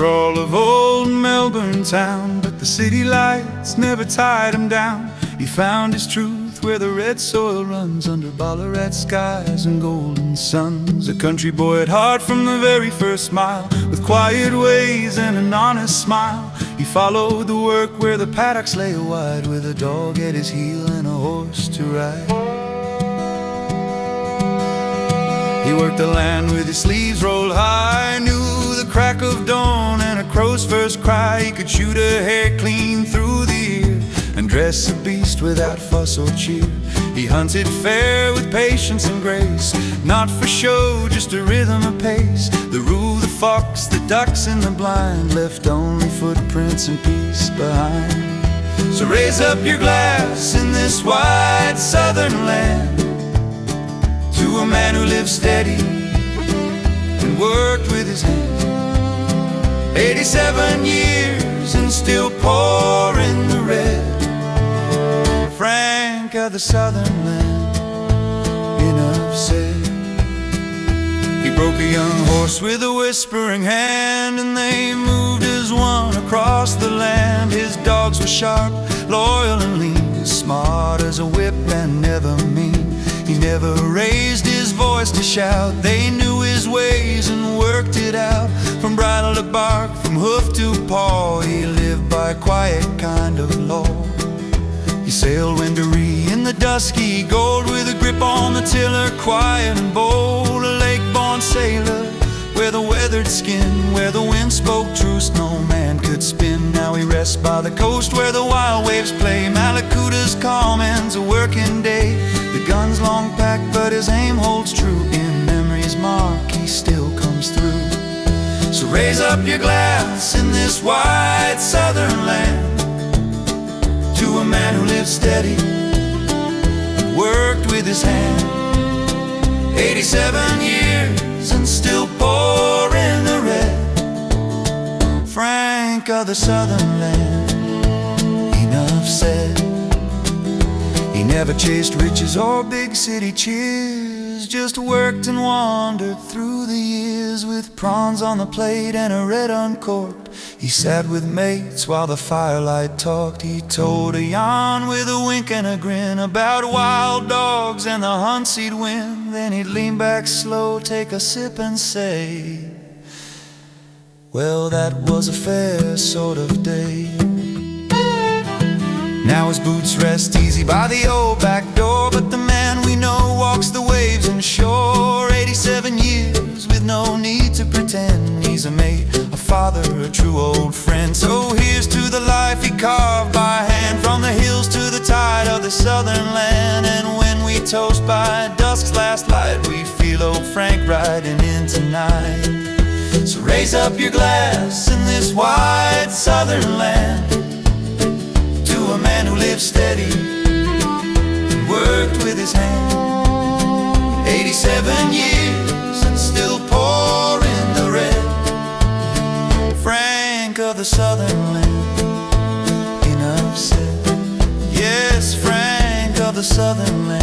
sprawl of old Melbourne town, but the city lights never tied him down. He found his truth where the red soil runs, under Ballarat skies and golden suns. A country boy at heart from the very first mile, with quiet ways and an honest smile. He followed the work where the paddocks lay wide, with a dog at his heel and a horse to ride. He worked the land with his sleeves rolled high, knew the crack of dawn and a crow's first cry. He could shoot a hare clean through the ear, and dress a beast without fuss or cheer. He hunted fair with patience and grace, not for show, just a rhythm of pace. The rule, the fox, the ducks in the blind, left only footprints and peace behind. So raise up your glass in this wide southern land, to a man who lived steady and worked with his hands. 87 years and still pouring the red. Frank of the southern land, enough said. He broke a young horse with a whispering hand, and they moved as one across the land. His dogs were sharp, loyal and lean, smart as a whip and never mean. He never raised his voice to shout, they knew his ways and worked it out. From bridle to bark, from hoof to paw, he lived by a quiet kind of law. He sailed Wendouree in the dusky gold, with a grip on the tiller, quiet and bold. A lake-born sailor, where the weathered skin, where the wind spoke truce no man could spin. Now he rests by the coast where the wild waves play, Malakuda's calm ends a working day. The gun's long packed but his aim holds true, in memory's mark he still comes through. So raise up your glass in this wide southern land, to a man who lived steady and worked with his hand. 87 years and still pouring the red. Frank of the southern land, enough said. He never chased riches or big city cheers, just worked and wandered through the years, with prawns on the plate and a red uncorked. He sat with mates while the firelight talked. He told a yarn with a wink and a grin, about wild dogs and the hunts he'd win. Then he'd lean back slow, take a sip and say, well, that was a fair sort of day. Now his boots rest easy by the old back door, but the man we know walks the waves and shore. 87 years with no need to pretend, he's a mate, a father, a true old friend. So here's to the life he carved by hand, from the hills to the tide of the southern land. And when we toast by dusk's last light, we feel old Frank riding in tonight. So raise up your glass in this wide southern land, to a man who lived steady and worked with his hand. 87 years and still pouring the red. Frank of the southern land, enough said. Yes, Frank of the southern land.